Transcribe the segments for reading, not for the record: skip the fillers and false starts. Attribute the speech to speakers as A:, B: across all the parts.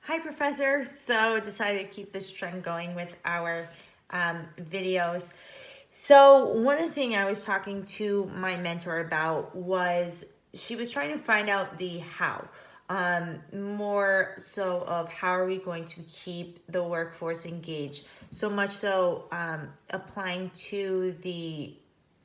A: Hi, Professor. So decided to keep this trend going with our videos. So one thing I was talking to my mentor about was she was trying to find out the how, more so of how are we going to keep the workforce engaged. So much so applying to the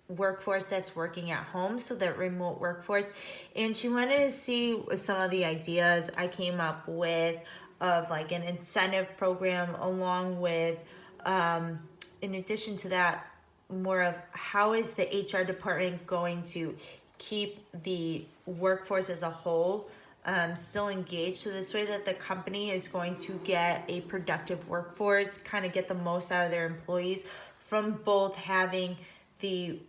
A: workforce that's working at home, so that remote workforce. And she wanted to see some of the ideas I came up with of like an incentive program, along with in addition to that, more of how is the HR department going to keep the workforce as a whole still engaged, so this way that the company is going to get a productive workforce, kind of get the most out of their employees from both having the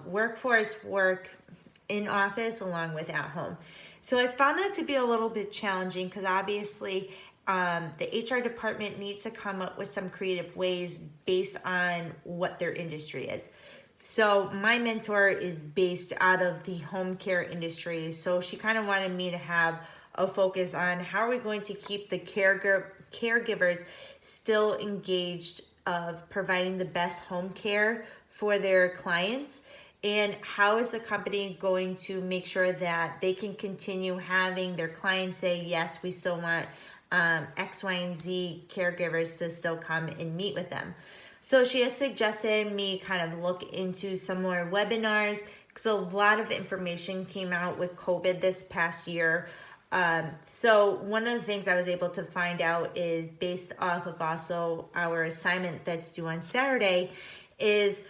A: workforce work in office along with at home. So I found that to be a little bit challenging because obviously the HR department needs to come up with some creative ways based on what their industry is. So my mentor is based out of the home care industry. So she kind of wanted me to have a focus on how are we going to keep the caregivers still engaged of providing the best home care for their clients, and how is the company going to make sure that they can continue having their clients say, yes, we still want X, Y, and Z caregivers to still come and meet with them. So she had suggested me kind of look into some more webinars, because a lot of information came out with COVID this past year. So one of the things I was able to find out is based off of also our assignment that's due on Saturday is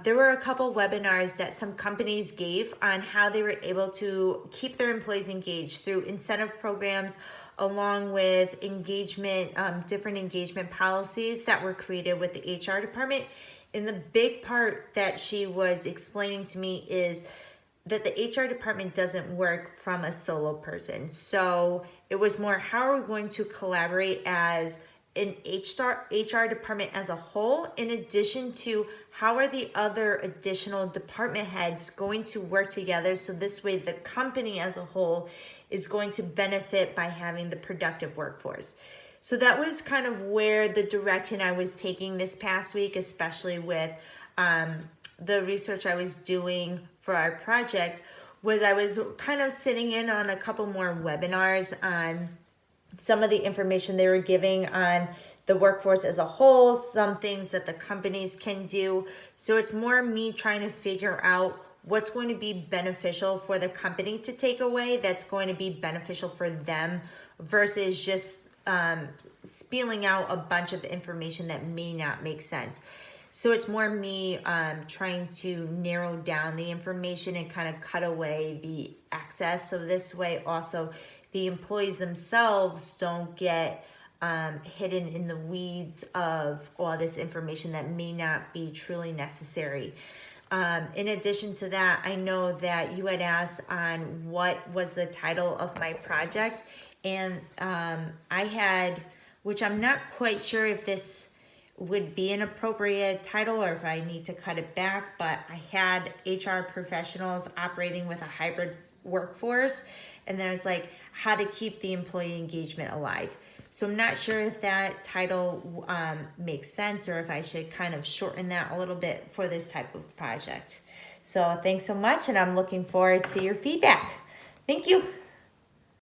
A: there were a couple webinars that some companies gave on how they were able to keep their employees engaged through incentive programs, along with engagement, different engagement policies that were created with the HR department. And the big part that she was explaining to me is that the HR department doesn't work from a solo person. So it was more, how are we going to collaborate as an HR department as a whole, in addition to how are the other additional department heads going to work together, so this way the company as a whole is going to benefit by having the productive workforce. So that was kind of where the direction I was taking this past week, especially with the research I was doing for our project. Was I was kind of sitting in on a couple more webinars on some of the information they were giving on the workforce as a whole, some things that the companies can do. So it's more me trying to figure out what's going to be beneficial for the company to take away, that's going to be beneficial for them, versus just spilling out a bunch of information that may not make sense. So it's more me trying to narrow down the information and kind of cut away the excess. So this way also the employees themselves don't get hidden in the weeds of all this information that may not be truly necessary. In addition to that, I know that you had asked on what was the title of my project, and I had, which I'm not quite sure if this would be an appropriate title or if I need to cut it back, but I had HR professionals operating with a hybrid workforce, and then I was like, how to keep the employee engagement alive. So I'm not sure if that title makes sense, or if I should kind of shorten that a little bit for this type of project. So thanks so much, and I'm looking forward to your feedback. Thank you.